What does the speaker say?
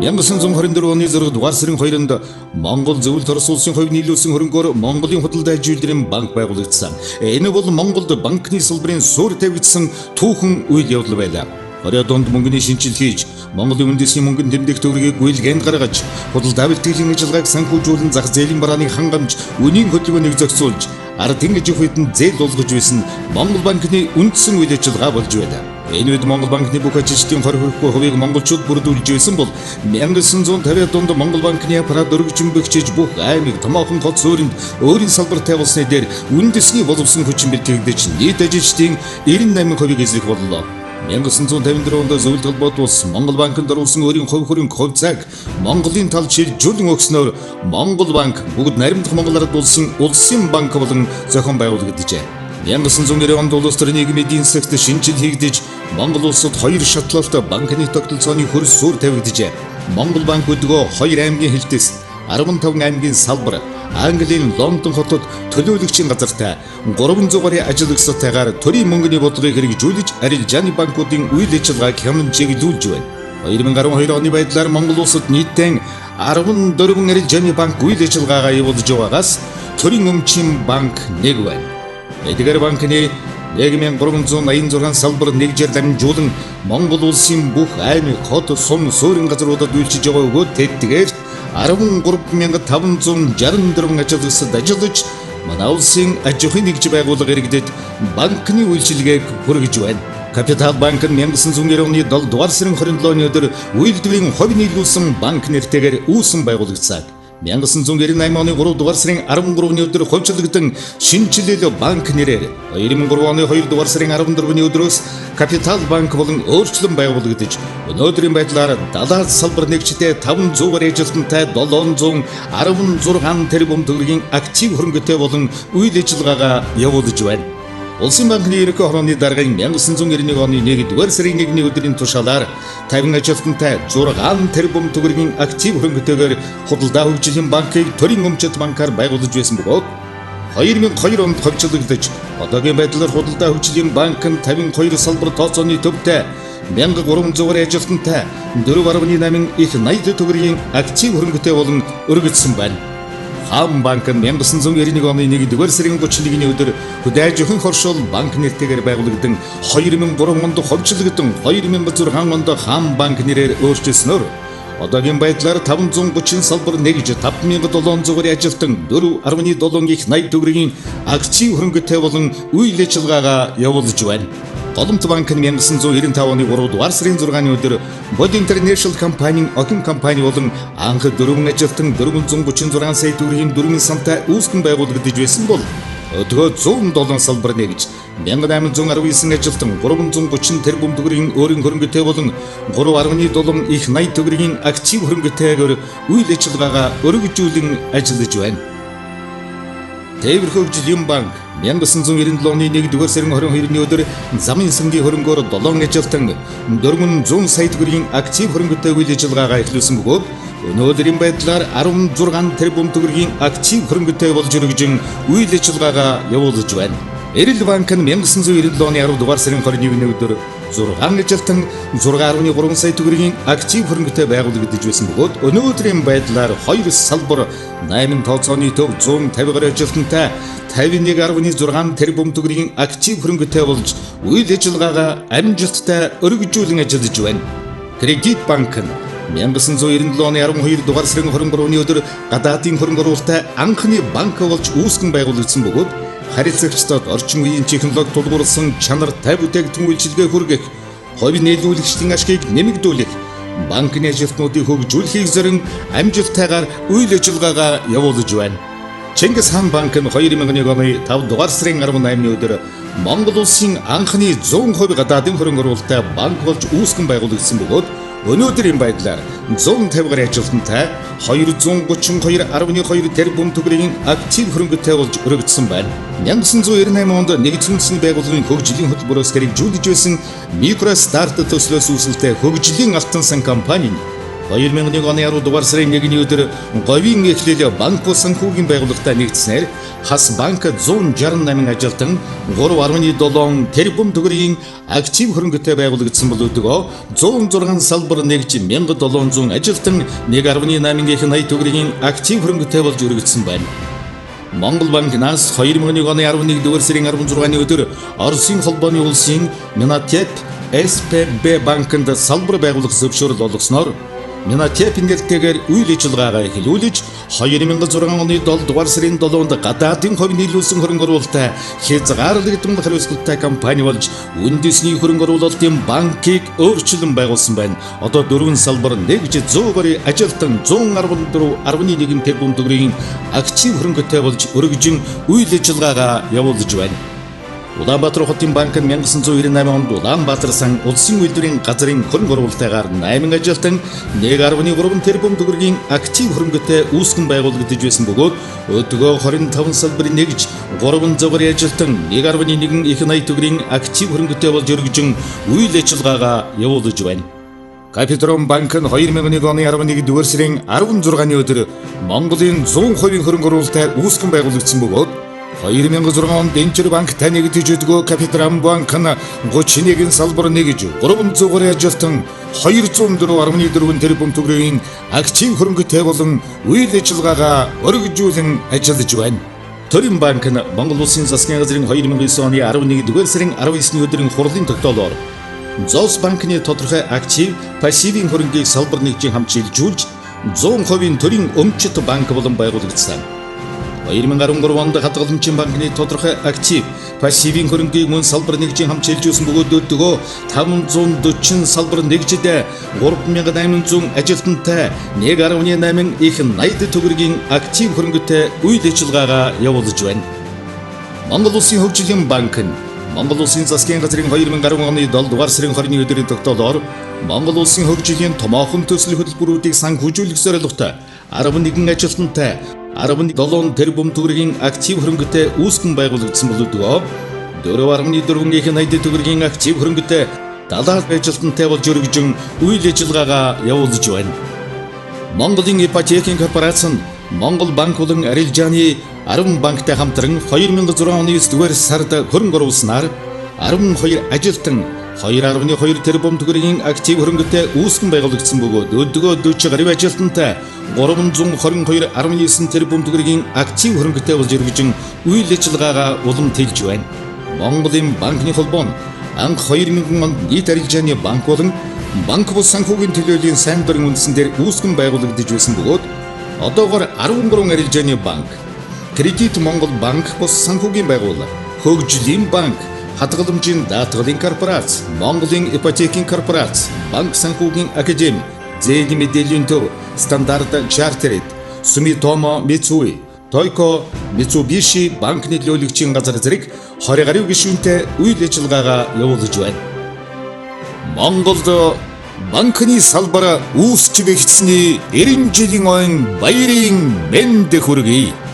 1924 оны 6 дугаар сарын 2-нд Монгол Зөвлөлт Орос улсын хувь нийлүүлсэн хөрөнгөөр Монголын худалдаа жилдрийн банк байгуулагдсан. Энэ бол Монголд банкны салбарын суурь тавигдсан түүхэн үйл явдал байлаа. Орой донд мөнгөний шинжил хийж, Монголын үндэсний мөнгөнд тэмдэг төгрөгийг гүйлгэнд гаргаж, худалдаа бэлтгэлийн ажиллагааг санхүүжүүлэн зах зээлийн барааны хангамж, үнийн хөдөлгөөнийг зохицуулж, ард ингэж хүйтэн зээл болгож байсан Монгол банкны үндсэн үйл ажиллагаа болж байлаа. Энэ үед Монгол банкны бүх ажилчдын 20% хувийг монголчууд бүрдүүлж байсан бол 1950-аад онд Монгол банкны аппарат өргөжин бэхжиж бүх аймаг томоохон хот суурьнд өөрийн салбарт тавилсны дээр үндэсний боловсон хүчин бэлтгэгдэж нийт ажилчдын 98% эзлэх боллоо. 1954 онд Зөвлөлт холбоот улс Монгол банкнд оруулсан өөрийн хувь хөрөнгө хувьцааг Монголын талд шилжүүлэн өгснөөр Монгол банк бүгд наримдах Монгол Ард улсын банк болон зохион байгуулагдажээ. 1990 онд улс төрийн нийгмийн эдийн засагт шинжил хийгдэж Монгол улсад 2 шатлалтай банкны тогтолцооны хөрс суурь тавигдажээ. Монгол банк өдгөө 2 аймгийн хилтэс 15 аймгийн салбар Английн Лондон хотод төлөөлөгчийн газартай 300 гаруй ажиллагчдаагаар төрийн мөнгөний бодлогыг хэрэгжүүлж арилжааны банкуудын үйл ажиллагааг хямд чиглүүлж байна. 2012 оны байдлаар Монгол улсад нийтдээ 14 арилжааны банк үйл ажиллагаагаа явуулж байгаагаас төрийн өмчийн банк 1 байна. Эдгээр банкны 1386 салбар нэгжээр дамжуулан Монгол улсын бүх аймаг, хот, сум, суурин газруудад үйлчилж байгаа өгөөд тэдгээр 13564 ажилтнууд ажиллаж манай улсын аж ахуйн нэгж байгууллага иргэдэд банкны үйлчилгээг хүргэж байна. Капитал банк нь 1990 оны 7 дугаар сарын 27-ны өдөр үйлдвэрийн хувь нийлүүлсэн банк нэртэйгээр үүсэн байгуулагдсан. 1998 оны 3 дугаар сарын 13-ны өдөр хувьчлагдсан шинжилэл банк нэрээр 2003 оны 2 дугаар сарын 14-ний өдрөөс Капитал банк болон өөрчлөн байгуулагдаж өнөөдрийн байдлаар 70 салбар нэгжтэй 500 гаруй ажилтнтай 716 тэрбум төгрөгийн актив хөрөнгөтэй болон үйл ажиллагаагаа явуулж байна. Улсын банкны ерөнхий хорооны даргын 1991 оны 1 дугаар сарын 1-ний өдрийн тушаалаар 50 ажилтнтай 6 тэрбум төгрөгийн актив хөрөнгөтэйгээр худалдаа хөгжлийн банкыг төрийн өмчит банкаар байгуулж байсан бөгөөд 2002 онд хөгжлөгдөж одоогийн байдлаар худалдаа хөгжлийн банк нь 52 салбар тооцооны төвтэй 1300 гаруй ажилтнтай 4.8 их 80 төгрөгийн актив хөрөнгөтэй болон өргөжсөн байна. Хаан банк нь 1991 оны 1 дугаар сарын 31-ний өдөр хөдөө аж ахуйн хоршол банк нэртэйгээр байгуулагдсан 2003 онд хөгжлөгдсөн 2006 онд Хаан банк нэрээр өөрчилснөөр одоогийн байдлаар 530 салбар нэгж 5700 гаруй ажилтан 4.7 их 80 төгрөгийн актив хөрөнгөтэй болон үйл ажиллагаагаа явуулж байна. Голомт банк нь 1995 оны 3 дугаар сарын 6-ны өдөр Bod International компанийн охин компани болон анх 4 ажилтан 436 сая төгрөгийн 4 сантай үүсгэн байгуулагдаж байсан бол өдгөө 107 салбар нэгж 1819 ажилтан 330 тэрбум төгрөгийн өөрийн хөрөнгөтэй болон 3.7 их 80 төгрөгийн актив хөрөнгөтэйгээр үйл ажиллагаагаа өргөжүүлэн ажиллаж байна. Тээвэр хөгжлийн банк 1997 оны 1 дугаар сарын 22-ны өдөр замын сангийн хөрөнгөөр 7 ажилтан 400 сая төгрөгийн актив хөрөнгөтэй үйл ажиллагаагаа эхлүүлсэн бөгөөд өнөөдрийн байдлаар 16 тэрбум төгрөгийн актив хөрөнгөтэй болж өргөжин үйл ажиллагаагаа явуулж байна. Эрэл банк нь 1997 оны 10 дугаар сарын 21-ний өдөр 6 ажилтан 6.3 сая төгрөгийн актив хөрөнгөтэй байгуулагдаж байсан бөгөөд өнөөдрийн байдлаар 2 салбар 8 тооцооны төв 150 гаруй ажилтнтай 51.6 тэрбум төгрөгийн актив хөрөнгөтэй болж үйл ажиллагаагаа амжилттай өргөжүүлэн ажиллаж байна. Кредит банк нь 1997 оны 12 дугаар сарын 23-ны өдөр гадаадын хөрөнгө оруулалттай анхны банк болж үүсгэн байгуулагдсан бөгөөд харилцагчдад орчин үеийн технологи тулгуурласан чанартай бүтээгдэхүүн үйлчилгээ хүргэх, хувь нийлүүлэгчдийн ашгийг нэмэгдүүлэх, банкны ажилтнуудыг хөгжүүлэхийг зорин амжилттайгаар үйл ажиллагаагаа явуулж байна. Чингис хаан банк нь 2001 оны 5 дугаар сарын 18-ны өдөр Монгол улсын анхны 100% гадаадын хөрөнгө оруулалттай банк болж үүсгэн байгуулагдсан бөгөөд өнөөдрийн байдлаар 150 гаруй ажилтнтай 232.2 тэрбум төгрөгийн актив хөрөнгөтэй болж өргөжсөн байна. 1998 онд нэгдсэн үндэсний байгууллагын хөгжлийн хөтөлбөрөөс хэрэгжүүлж байсан микро старт төслөөс үүсэлтэй хөгжлийн алтан сан компани 2001 оны 10 дугаар сарын 1-ний өдөр говийн эхлэл банк бус санхүүгийн байгууллагатай нэгдснээр хас банк 168 ажилтан 3.7 тэрбум төгрөгийн актив хөрөнгөтэй байгуулагдсан бол өдгөө 106 салбар нэгж 1700 ажилтан 1.8 их 80 төгрөгийн актив хөрөнгөтэй болж өргөгдсөн байна. Монгол банкнаас 2001 оны 11 дугаар сарын 16-ны өдөр Оросын холбооны улсын Минатеп СПБ банкнд салбар байгуулах зөвшөөрөл олгосноор Минатеп нэртэйгээр үйл ажиллагаагаа эхлүүлж 2006 оны 7 дугаар сарын 7-нд гадаадын хувь нийлүүлсэн хөрөнгө оруулалттай хязгаарлагдсан хариуцлагатай компани болж үндэсний хөрөнгө оруулалтын банкыг өөрчлөн байгуулсан байна. Одоо дөрвөн салбар нэгж 100 гаруй ажилтан 114.1 тэрбум төгрөгийн актив хөрөнгөтэй болж өргөжин үйл ажиллагаагаа явуулж байна. Улаанбаатар хотын банк нь 1998 онд Улаанбаатар сан улсын үйлдвэрийн газрын хөрөнгө оруулалтайгаар 8 ажилтан 1.3 тэрбум төгрөгийн актив хөрөнгөтэй үүсгэн байгуулагдаж байсан бөгөөд өдгөө 25 салбарын нэгж 300 гаруй ажилтан 1.1 их 80 төгрөгийн актив хөрөнгөтэй болж өргөжин үйл ажиллагаагаа явуулж байна. Капитрон банк нь 2001 оны 11 дугаар сарын 16-ны өдөр Монголын 100% хөрөнгө оруулалттай үүсгэн байгуулагдсан бөгөөд 2006 онд Энчер банктай нэгдэж өдгөө Капитрон банк нь 31 салбар нэгж 300 гаруй ажилтан 204.4 тэрбум төгрөгийн актив хөрөнгөтэй болон үйл ажиллагаагаа өргөжүүлэн ажиллаж байна. Төрийн банк нь Монгол Улсын засгийн газрын 2009 оны 11 дугаар сарын 19-ний өдрийн хурлын тогтоолоор ЗОС банкны тодорхой актив, пассивын хөрөнгийг салбар нэгжийн хамт шилжүүлж 100% төрийн өмчит банк болон байгуулагдсан. 2013 онд хадгаламжийн банкны тодорхой актив, пассивын хөрөнгийг мөн салбар нэгжийн хамт шилжүүлсэн бөгөөд өдгөө 540 салбар нэгжид 3800 ажилтнтай 1.8 их 80 төгрөгийн актив хөрөнгөтэй үйл ажиллагаагаа явуулж байна. Монгол Улсын хөгжлийн банк нь Монгол Улсын засгийн газрын 2010 оны 7 дугаар сарын 20-ны өдрийн тогтоолоор Монгол Улсын хөгжлийн томоохон төсөл хөтөлбөрүүдийг санхүүжүүлэх зорилготой 11 ажилтнтай 17 тэрбум төгрөгийн актив хөрөнгөтэй үүсгэн байгуулагдсан бол өдгөө 4.4 их 80 төгрөгийн актив хөрөнгөтэй 70 ажилтнтай болж өргөжин үйл ажиллагаагаа явуулж байна. Монголын ипотекийн корпорац нь Монгол банк болон арилжааны 10 банктай хамтран 2006 оны 9 дугаар сард хөрөнгө оруулснаар 12 ажилтан 2.2 тэрбум төгрөгийн актив хөрөнгөтэй үүсгэн байгуулагдсан бөгөөд өдгөө 40 гаруй ажилтнтай 322.9 тэрбум төгрөгийн актив хөрөнгөтэй болж өргөжин үйл ажиллагаагаа уламжилж байна. Монголын банкны холбоо нь анх 2000 онд нийт арилжааны банк болон банк бус санхүүгийн төлөөллийн сайн дурын үндсэн дээр үүсгэн байгуулагдаж байсан бөгөөд одоогоор 13 арилжааны банк, Кредит Монгол банк бус санхүүгийн байгууллага, хөгжлийн банк, хадгаламжийн даатгалын корпорац, Монголын ипотекийн корпорац, банк санхүүгийн академи, зээлийн мэдээллийн төв, Стандарт Чартерд, Сумитомо Мицуи, Тойко Мицубиши банк нөлөөлөгчийн газар зэрэг 20 гаруй гишүүнтэй үйл ажиллагаагаа явуулж байна. Монголд банкны салбар үүсч бэхжсэний 90 жилийн ойн баярын мэнд хүргэе.